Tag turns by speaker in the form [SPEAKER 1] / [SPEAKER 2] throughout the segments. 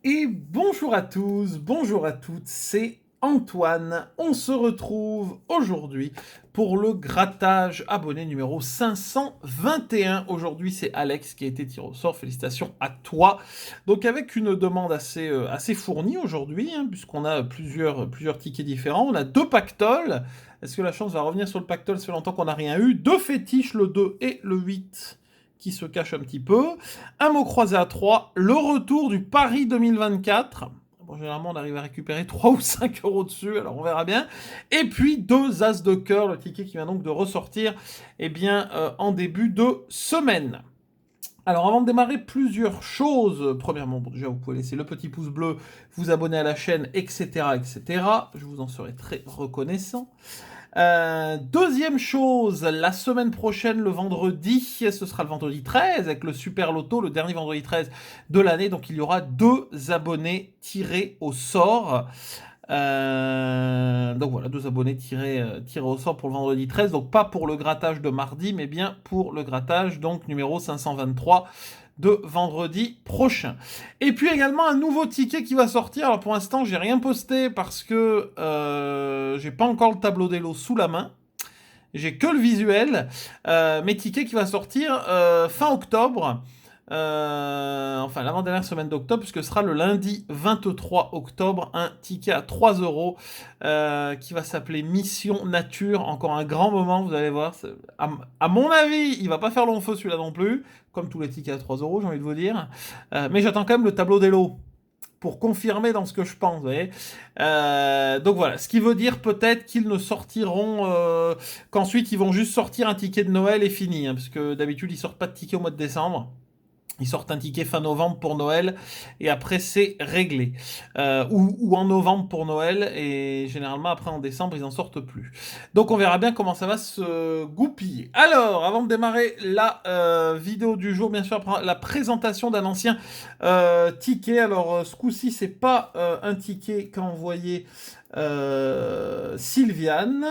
[SPEAKER 1] Et bonjour à tous, bonjour à toutes, c'est Antoine. On se retrouve aujourd'hui pour le grattage abonné numéro 521. Aujourd'hui, c'est Alex qui a été tiré au sort. Félicitations à toi. Donc avec une demande assez fournie aujourd'hui, hein, puisqu'on a plusieurs tickets différents. On a deux pactoles. Est-ce que la chance va revenir sur le pactole? Ça fait longtemps qu'on n'a rien eu. Deux fétiches, le 2 et le 8 qui se cache un petit peu. Un mot croisé à 3, le retour du Paris 2024. Bon, généralement, on arrive à récupérer 3 ou 5 euros dessus, alors on verra bien. Et puis, deux As de cœur, le ticket qui vient donc de ressortir en début de semaine. Alors, avant de démarrer, plusieurs choses. Premièrement, bon, déjà, vous pouvez laisser le petit pouce bleu, vous abonner à la chaîne, etc., etc. Je vous en serai très reconnaissant. Deuxième chose, la semaine prochaine, le vendredi, ce sera le vendredi 13 avec le Super Loto, le dernier vendredi 13 de l'année. Donc il y aura deux abonnés tirés au sort. Donc voilà, deux abonnés tirés au sort pour le vendredi 13. Donc pas pour le grattage de mardi, mais bien pour le grattage donc numéro 523 de vendredi prochain. Et puis également un nouveau ticket qui va sortir. Alors pour l'instant, j'ai rien posté parce que j'ai pas encore le tableau des lots sous la main. J'ai que le visuel. Mais ticket qui va sortir fin octobre. Enfin, l'avant-dernière semaine d'octobre, puisque ce sera le lundi 23 octobre, un ticket à 3 euros qui va s'appeler Mission Nature. Encore un grand moment, vous allez voir. À mon avis, il va pas faire long feu celui-là non plus, comme tous les tickets à 3 euros, j'ai envie de vous dire. Mais j'attends quand même le tableau des lots pour confirmer dans ce que je pense, vous voyez. Donc voilà, ce qui veut dire peut-être qu'ils ne sortiront qu'ensuite ils vont juste sortir un ticket de Noël et fini, hein, parce que d'habitude ils sortent pas de ticket au mois de décembre. Ils sortent un ticket fin novembre pour Noël et après c'est réglé. Ou en novembre pour Noël et généralement après en décembre ils en sortent plus. Donc on verra bien comment ça va se goupiller. Alors avant de démarrer la vidéo du jour, bien sûr la présentation d'un ancien ticket. Alors ce coup-ci c'est pas un ticket qu'a envoyé Sylviane.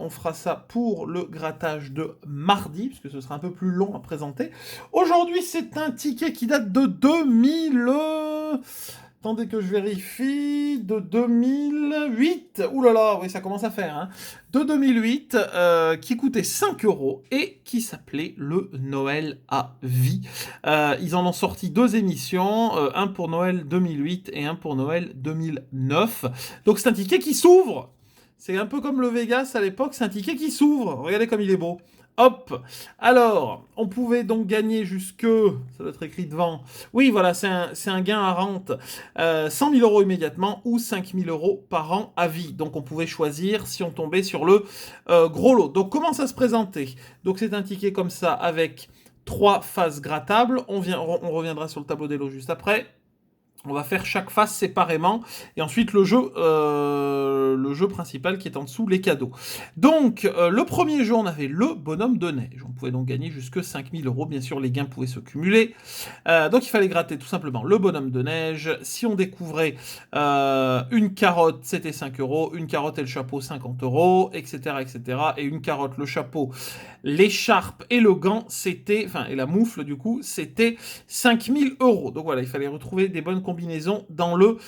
[SPEAKER 1] On fera ça pour le grattage de mardi, puisque ce sera un peu plus long à présenter. Aujourd'hui, c'est un ticket qui date de 2000... Attendez que je vérifie. De 2008. Ouh là là, oui, ça commence à faire. Hein. De 2008, qui coûtait 5 euros et qui s'appelait le Noël à vie. Ils en ont sorti deux émissions, un pour Noël 2008 et un pour Noël 2009. Donc c'est un ticket qui s'ouvre. C'est un peu comme le Vegas à l'époque, c'est un ticket qui s'ouvre. Regardez comme il est beau. Hop. Alors, on pouvait donc gagner jusque... Ça doit être écrit devant. Oui, voilà, c'est un gain à rente. 100 000 euros immédiatement ou 5 000 euros par an à vie. Donc, on pouvait choisir si on tombait sur le gros lot. Donc, comment ça se présentait? Donc, c'est un ticket comme ça avec 3 faces grattables. On reviendra sur le tableau des lots juste après. On va faire chaque face séparément et ensuite le jeu principal qui est en dessous, les cadeaux. Donc le premier jeu, on avait le bonhomme de neige. On pouvait donc gagner jusque 5 000 euros. Bien sûr, les gains pouvaient se cumuler. Donc il fallait gratter tout simplement le bonhomme de neige. Si on découvrait une carotte, c'était 5 euros. Une carotte et le chapeau, 50 euros, etc., etc. Et une carotte, le chapeau, l'écharpe et le gant, c'était, enfin, et la moufle du coup, c'était 5 000 euros. Donc voilà, il fallait retrouver des bonnes combinaisons dans le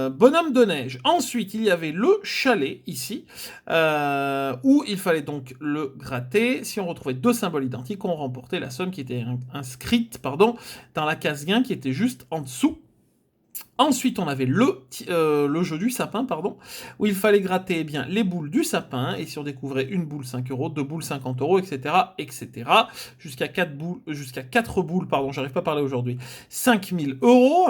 [SPEAKER 1] bonhomme de neige. Ensuite, il y avait le chalet ici, où il fallait donc le gratter. Si on retrouvait deux symboles identiques, on remportait la somme qui était inscrite, dans la case gain qui était juste en dessous. Ensuite, on avait le jeu du sapin, où il fallait gratter les boules du sapin, et si on découvrait une boule 5 euros, deux boules 50 euros, etc., etc., jusqu'à 4 boules, j'arrive pas à parler aujourd'hui, 5 000 euros.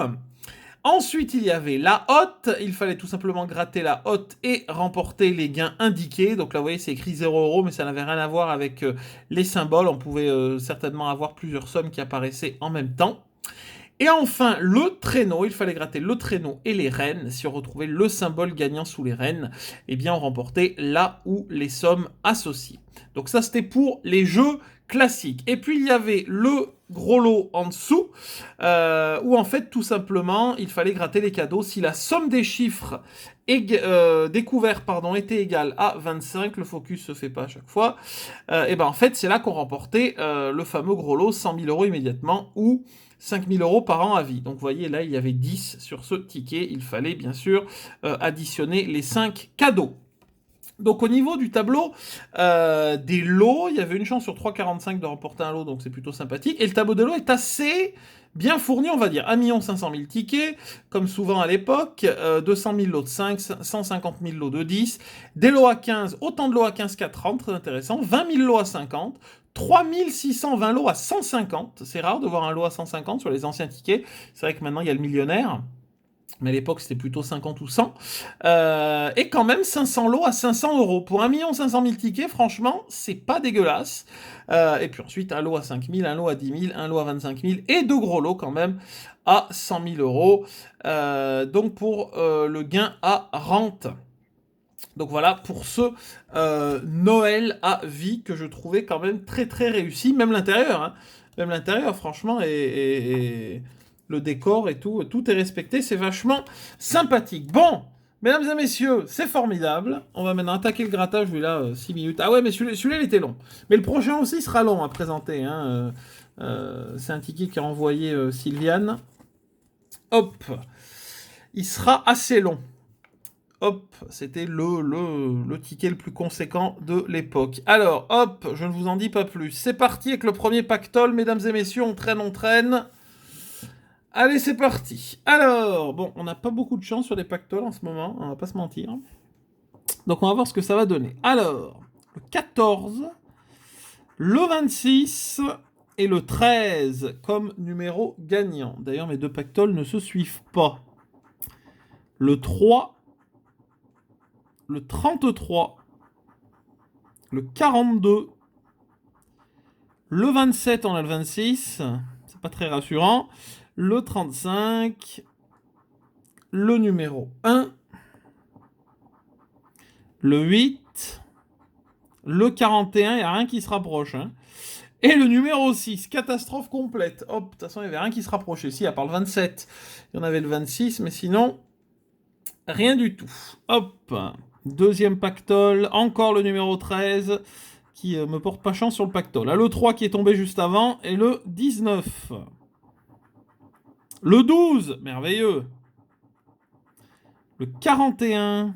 [SPEAKER 1] Ensuite, il y avait la hotte. Il fallait tout simplement gratter la hotte et remporter les gains indiqués. Donc là, vous voyez, c'est écrit 0 euros, mais ça n'avait rien à voir avec les symboles. On pouvait certainement avoir plusieurs sommes qui apparaissaient en même temps. Et enfin, le traîneau, il fallait gratter le traîneau et les rênes. Si on retrouvait le symbole gagnant sous les rênes, on remportait là où les sommes associées. Donc ça, c'était pour les jeux classiques. Et puis, il y avait le gros lot en dessous, où en fait, tout simplement, il fallait gratter les cadeaux. Si la somme des chiffres découverts était égale à 25, le focus se fait pas à chaque fois, et en fait, c'est là qu'on remportait le fameux gros lot, 100 000 euros immédiatement, ou 5000 € par an à vie. Donc vous voyez, là, il y avait 10 sur ce ticket. Il fallait bien sûr additionner les 5 cadeaux. Donc au niveau du tableau des lots, il y avait une chance sur 3,45 de remporter un lot, donc c'est plutôt sympathique. Et le tableau des lots est assez bien fourni, on va dire. 1 500 000 tickets, comme souvent à l'époque, 200 000 lots de 5, 150 000 lots de 10, des lots à 15, autant de lots à 15 qu'à 30, très intéressant, 20 000 lots à 50, 3620 lots à 150, c'est rare de voir un lot à 150 sur les anciens tickets, c'est vrai que maintenant il y a le millionnaire, mais à l'époque c'était plutôt 50 ou 100, et quand même 500 lots à 500 €. Pour 1 500 000 tickets, franchement, c'est pas dégueulasse. Et puis ensuite, un lot à 5 000, un lot à 10 000, un lot à 25 000, et deux gros lots quand même à 100 000 €. Donc pour le gain à rente. Donc voilà pour ce Noël à vie que je trouvais quand même très très réussi, même l'intérieur, hein. Même l'intérieur, franchement, et le décor et tout est respecté, c'est vachement sympathique. Bon, mesdames et messieurs, c'est formidable. On va maintenant attaquer le grattage, vu là, 6 minutes. Ah ouais, mais celui-là, il était long. Mais le prochain aussi sera long à présenter, hein. C'est un ticket qui a envoyé Sylviane. Hop, il sera assez long. Hop, c'était le ticket le plus conséquent de l'époque. Alors, hop, je ne vous en dis pas plus. C'est parti avec le premier pactole, mesdames et messieurs, on traîne, on traîne. Allez, c'est parti. Alors, bon, on n'a pas beaucoup de chance sur les pactoles en ce moment, on va pas se mentir. Donc, on va voir ce que ça va donner. Alors, le 14, le 26 et le 13 comme numéro gagnant. D'ailleurs, mes deux pactoles ne se suivent pas. Le 3, le 33, le 42, le 27, on a le 26, c'est pas très rassurant, le 35, le numéro 1, le 8, le 41, il n'y a rien qui se rapproche, hein. Et le numéro 6, catastrophe complète. Hop, de toute façon, il n'y avait rien qui se rapprochait. Si, à part le 27, il y en avait le 26, mais sinon, rien du tout. Hop, deuxième pactole, encore le numéro 13, qui me porte pas chance sur le pactole. Là, le 3 qui est tombé juste avant, et le 19. Le 12, merveilleux. Le 41,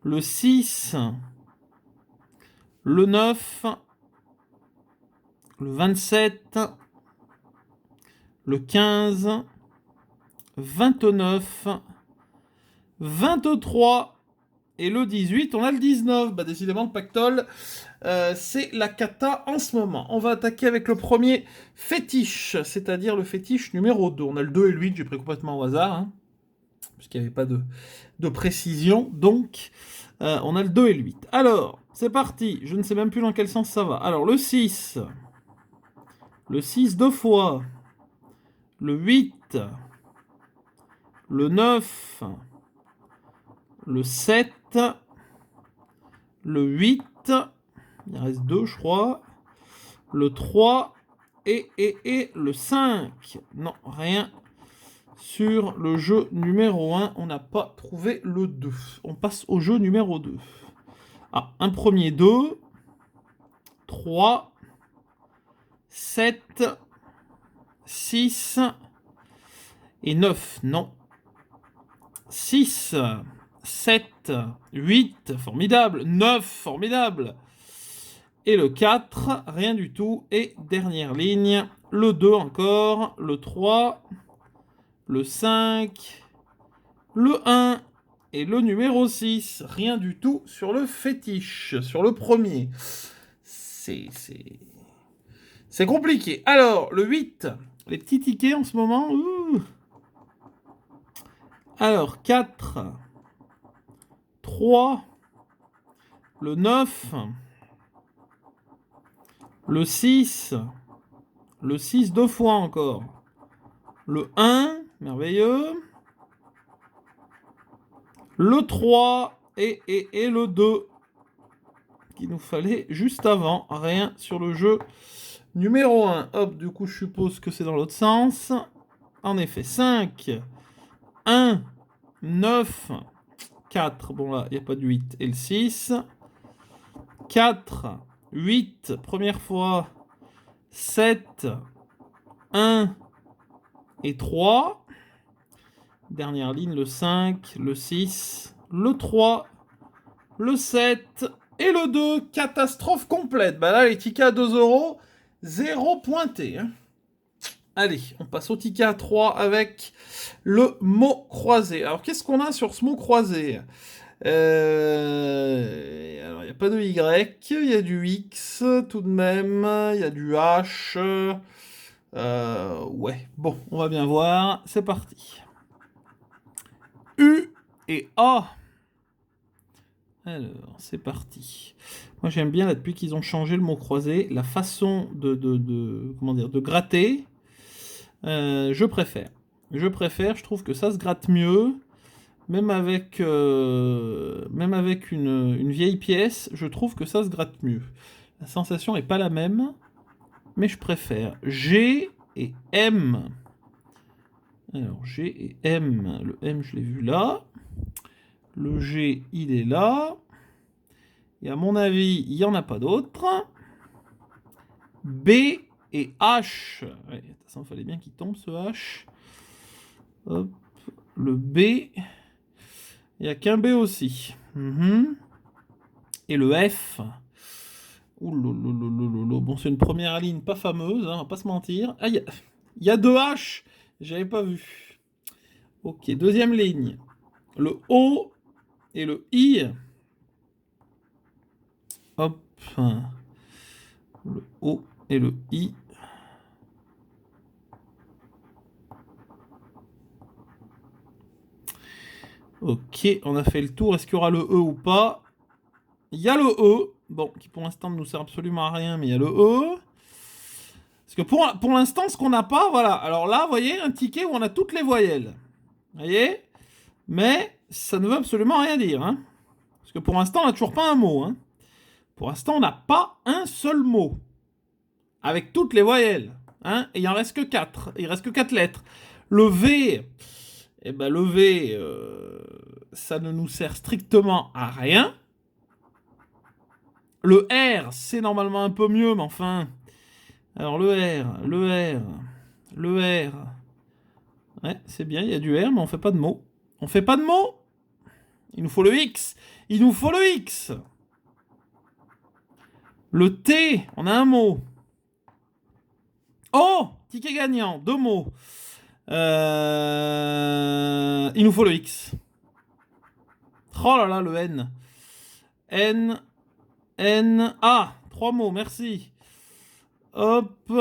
[SPEAKER 1] le 6, le 9, le 27, le 15, 29, 23 et le 18. On a le 19. Bah, décidément, le pactole, c'est la cata en ce moment. On va attaquer avec le premier fétiche, c'est-à-dire le fétiche numéro 2. On a le 2 et le 8, j'ai pris complètement au hasard, hein, puisqu'il n'y avait pas de précision. Donc, on a le 2 et le 8. Alors, c'est parti. Je ne sais même plus dans quel sens ça va. Alors, le 6. Le 6 deux fois. Le 8. Le 9. Le 7. Le 8. Il en reste 2, je crois. Le 3. Et le 5. Non, rien. Sur le jeu numéro 1, on n'a pas trouvé le 2. On passe au jeu numéro 2. Ah, un premier 2, 3, 7, 6 et 9. Non. 6, 7, 8, formidable. 9, formidable. Et le 4, rien du tout. Et dernière ligne, le 2 encore, le 3, le 5, le 1 et le numéro 6. Rien du tout sur le fétiche, sur le premier. C'est compliqué. Alors, le 8, les petits tickets en ce moment. Alors, 4, 3, le 9, le 6 deux fois encore, le 1, merveilleux, le 3 et le 2 qu'il nous fallait juste avant. Rien sur le jeu numéro 1. Hop, du coup, je suppose que c'est dans l'autre sens. En effet, 5, 1, 9, 4. Bon, là, il n'y a pas de 8. Et le 6. 4, 8, première fois. 7, 1 et 3. Dernière ligne, le 5, le 6, le 3, le 7 et le 2. Catastrophe complète. Bah là, les tickets à 2 euros, 0 pointé. Hein. Allez, on passe au ticket à 3 avec le mot croisé. Alors, qu'est-ce qu'on a sur ce mot croisé? Alors, il n'y a pas de Y, il y a du X tout de même, il y a du H. Ouais, bon, on va bien voir. C'est parti. U et A. Alors, c'est parti. Moi, j'aime bien, là, depuis qu'ils ont changé le mot croisé, la façon comment dire, de gratter. Je préfère. Je trouve que ça se gratte mieux. Même avec une vieille pièce, je trouve que ça se gratte mieux. La sensation n'est pas la même, mais je préfère. G et M. Alors, G et M. Le M, je l'ai vu là. Le G, il est là. Et à mon avis, il n'y en a pas d'autre. B et H. Ouais, ça, il fallait bien qu'il tombe, ce H. Hop. Le B. Il n'y a qu'un B aussi. Et le F. Ouh, bon, c'est une première ligne pas fameuse, hein, on va pas se mentir. Ah, il y a deux H. J'avais pas vu. Ok, deuxième ligne. Le O et le I. Hop. Le O et le I. Ok, on a fait le tour. Est-ce qu'il y aura le E ou pas? Il y a le E. Bon, qui pour l'instant ne nous sert absolument à rien, mais il y a le E. Parce que pour l'instant, ce qu'on n'a pas, voilà. Alors là, vous voyez, un ticket où on a toutes les voyelles. Vous voyez? Mais ça ne veut absolument rien dire. Hein. Parce que pour l'instant, on n'a toujours pas un mot. Hein. Pour l'instant, on n'a pas un seul mot. Avec toutes les voyelles. Hein. Et il en reste que 4. Il reste que 4 lettres. Le V, eh ben, le V, ça ne nous sert strictement à rien. Le R, c'est normalement un peu mieux, mais enfin... Alors le R... Ouais, c'est bien, il y a du R, mais on fait pas de mots. On fait pas de mots. Il nous faut le X. Il nous faut le X. Le T, on a un mot. Oh, ticket gagnant, 2 mots. Il nous faut le X. Oh là là, le N. N, A. 3 mots, merci. Hop.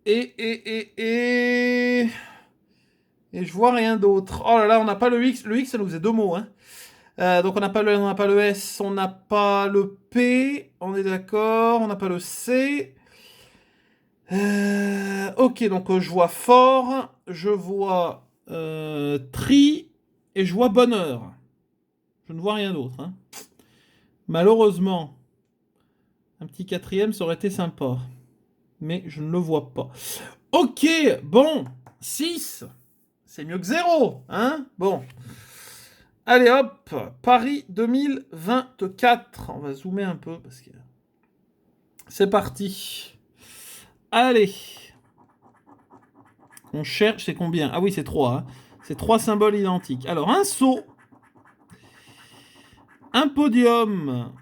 [SPEAKER 1] Et je vois rien d'autre. Oh là là, on n'a pas le X. Le X, ça nous faisait 2 mots. Hein. Donc on n'a pas le N, on n'a pas le S, on n'a pas le P. On est d'accord. On n'a pas le C. Ok, donc je vois fort, je vois tri et je vois bonheur. Je ne vois rien d'autre. Hein. Malheureusement, un petit quatrième, ça aurait été sympa. Mais je ne le vois pas. Ok, bon, 6. C'est mieux que 0, hein. Bon. Allez hop, Paris 2024. On va zoomer un peu parce que... C'est parti. Allez. On cherche, c'est combien? Ah oui, c'est 3. Hein. C'est 3 symboles identiques. Alors, un seau. Un podium.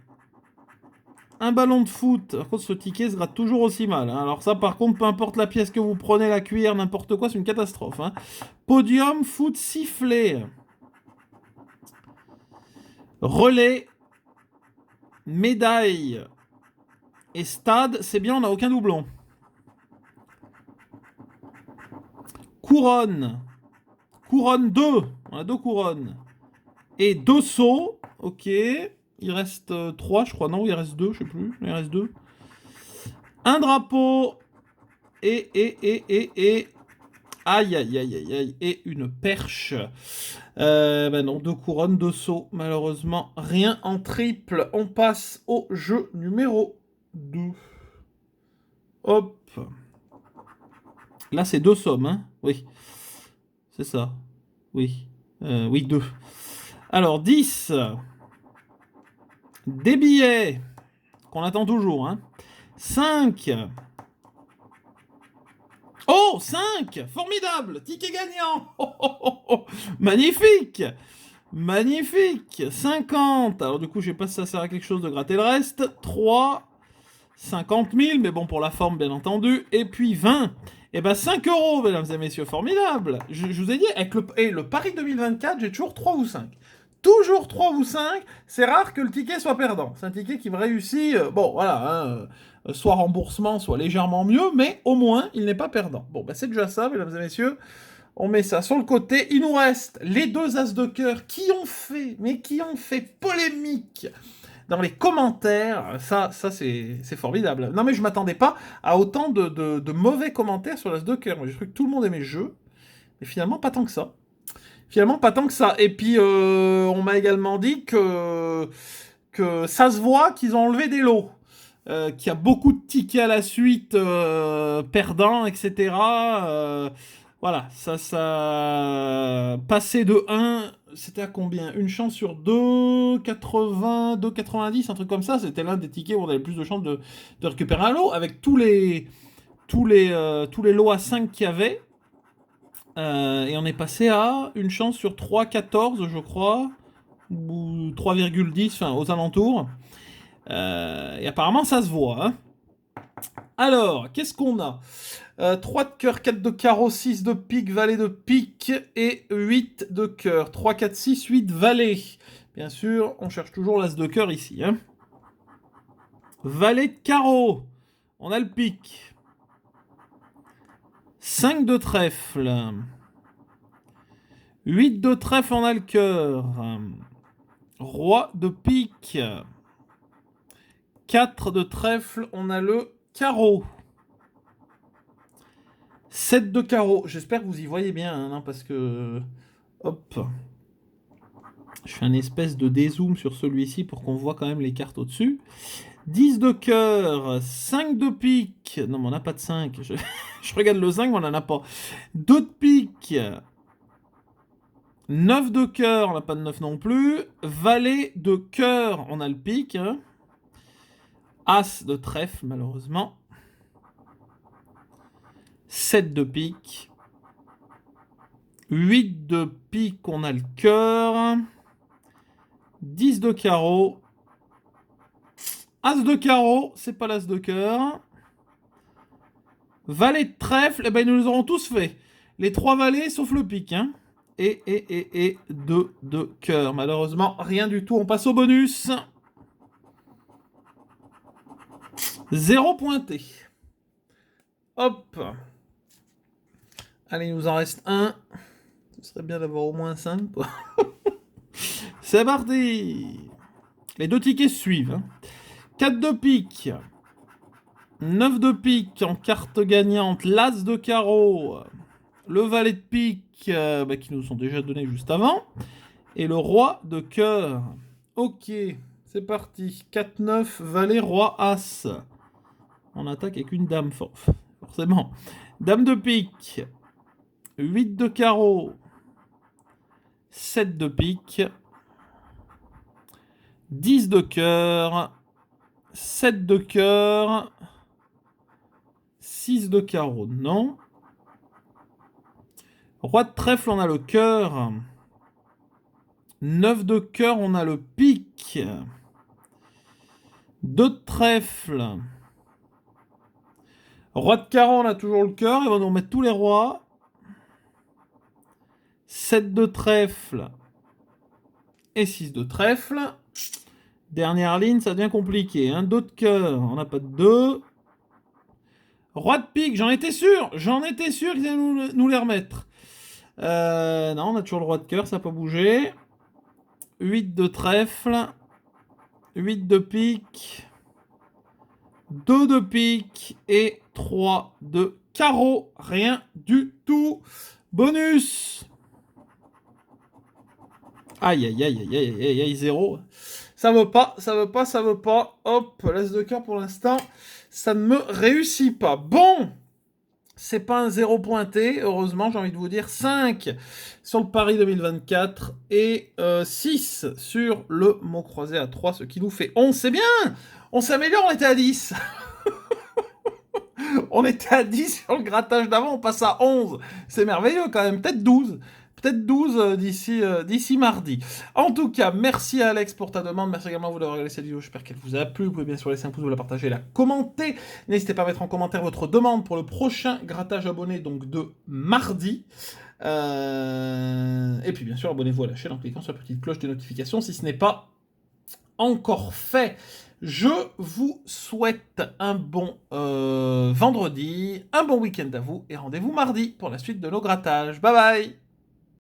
[SPEAKER 1] Un ballon de foot. Par contre, ce ticket se gratte toujours aussi mal. Hein. Alors ça, par contre, peu importe la pièce que vous prenez, la cuillère, n'importe quoi, c'est une catastrophe. Hein. Podium, foot, sifflet. Relais. Médaille. Et stade, c'est bien, on n'a aucun doublon. Couronne. Couronne 2. On a 2 couronnes. Et 2 sauts. Ok. Il reste 3, je crois. Non, il reste 2, je sais plus. Il reste 2. Un drapeau. Et. Aïe, aïe, aïe, aïe, aïe. Et une perche. Ben non, 2 couronnes, 2 sauts. Malheureusement, rien en triple. On passe au jeu numéro 2. Hop. Là, c'est 2 sommes, hein. Oui. C'est ça. Oui. Oui, 2. Alors, 10. Des billets. Qu'on attend toujours, hein. 5. Oh, 5! Formidable! Ticket gagnant! Oh, oh, oh, oh. Magnifique! Magnifique! 50! Alors du coup, je sais pas si ça sert à quelque chose de gratter le reste. 3, 50 000, mais bon, pour la forme, bien entendu. Et puis 20. Et ben 5 euros, mesdames et messieurs, formidable! Je vous ai dit, avec le Paris 2024, j'ai toujours 3 ou 5. Toujours 3 ou 5, c'est rare que le ticket soit perdant. C'est un ticket qui me réussit, bon, voilà, hein, soit remboursement, soit légèrement mieux, mais au moins, il n'est pas perdant. Bon, bah c'est déjà ça, mesdames et messieurs. On met ça sur le côté. Il nous reste les 2 as de cœur qui ont fait polémique dans les commentaires. Ça c'est formidable. Non mais je m'attendais pas à autant de mauvais commentaires sur l'as de cœur. J'ai cru que tout le monde aimait le jeu, mais finalement pas tant que ça. Finalement, pas tant que ça. Et puis, on m'a également dit que ça se voit qu'ils ont enlevé des lots. Qu'il y a beaucoup de tickets à la suite perdants, etc. Voilà, ça... Passer de 1, c'était à combien? Une chance sur 2,80, 2,90, un truc comme ça. C'était l'un des tickets où on avait le plus de chances de récupérer un lot. Avec tous les lots à 5 qu'il y avait. Et on est passé à une chance sur 3,14, je crois, ou 3,10, enfin aux alentours. Et apparemment, ça se voit. Hein. Alors, qu'est-ce qu'on a 3 de cœur, 4 de carreau, 6 de pique, valet de pique et 8 de cœur. 3, 4, 6, 8 valets. Bien sûr, on cherche toujours l'as de cœur ici. Hein. Valet de carreau. On a le pique. 5 de trèfle. 8 de trèfle, on a le cœur. Roi de pique. 4 de trèfle, on a le carreau. 7 de carreau. J'espère que vous y voyez bien, hein, parce que... Hop. Je fais un espèce de dézoom sur celui-ci pour qu'on voit quand même les cartes au-dessus. 10 de cœur, 5 de pique. Non, mais on n'a pas de 5. Je regarde le 5, mais on n'en a pas. 2 de pique. 9 de cœur, on n'a pas de 9 non plus. Valet de cœur, on a le pique. Hein. As de trèfle, malheureusement. 7 de pique. 8 de pique, on a le cœur. 10 de carreau. As de carreau, c'est pas l'as de cœur. Valet de trèfle, eh ben ils nous les auront tous fait. Les 3 valets, sauf le pique. Hein. Et 2 de cœur. Malheureusement, rien du tout. On passe au bonus. 0 pointé. Hop. Allez, il nous en reste un. Ce serait bien d'avoir au moins 5. C'est parti. Les 2 tickets suivent. Hein. 4 de pique. 9 de pique en carte gagnante. L'as de carreau. Le valet de pique qui nous sont déjà donnés juste avant. Et le roi de cœur. Ok, c'est parti. 4, 9, valet, roi, as. On attaque avec une dame, forcément. Dame de pique. 8 de carreau. 7 de pique. 10 de cœur. 7 de cœur. 6 de carreau, non. Roi de trèfle, on a le cœur. 9 de cœur, on a le pique. 2 de trèfle. Roi de carreau, on a toujours le cœur. Ils vont nous remettre tous les rois. 7 de trèfle. Et 6 de trèfle. Dernière ligne, ça devient compliqué. 2 de cœur, on n'a pas de 2. Roi de pique, j'en étais sûr qu'ils allaient nous les remettre. Non, on a toujours le roi de cœur, ça n'a pas bougé. 8 de trèfle. 8 de pique. 2 de pique. Et 3 de carreau. Rien du tout. Bonus. Aïe, aïe, aïe, aïe, aïe, aïe, aïe, 0. Ça veut pas. Hop, l'as de cœur pour l'instant, ça ne me réussit pas. Bon, c'est pas un 0 pointé, heureusement, j'ai envie de vous dire. 5 sur le Paris 2024 et 6 sur le mot croisé à 3, ce qui nous fait 11. C'est bien, on s'améliore, on était à 10. On était à 10 sur le grattage d'avant, on passe à 11. C'est merveilleux quand même, peut-être 12. Peut-être 12 d'ici mardi. En tout cas, merci à Alex pour ta demande. Merci également à vous d'avoir regardé cette vidéo. J'espère qu'elle vous a plu. Vous pouvez bien sûr laisser un pouce, vous la partager, la commenter. N'hésitez pas à mettre en commentaire votre demande pour le prochain grattage abonné, donc de mardi. Et puis bien sûr, abonnez-vous à la chaîne en cliquant sur la petite cloche de notification si ce n'est pas encore fait. Je vous souhaite un bon vendredi, un bon week-end à vous et rendez-vous mardi pour la suite de nos grattages. Bye bye!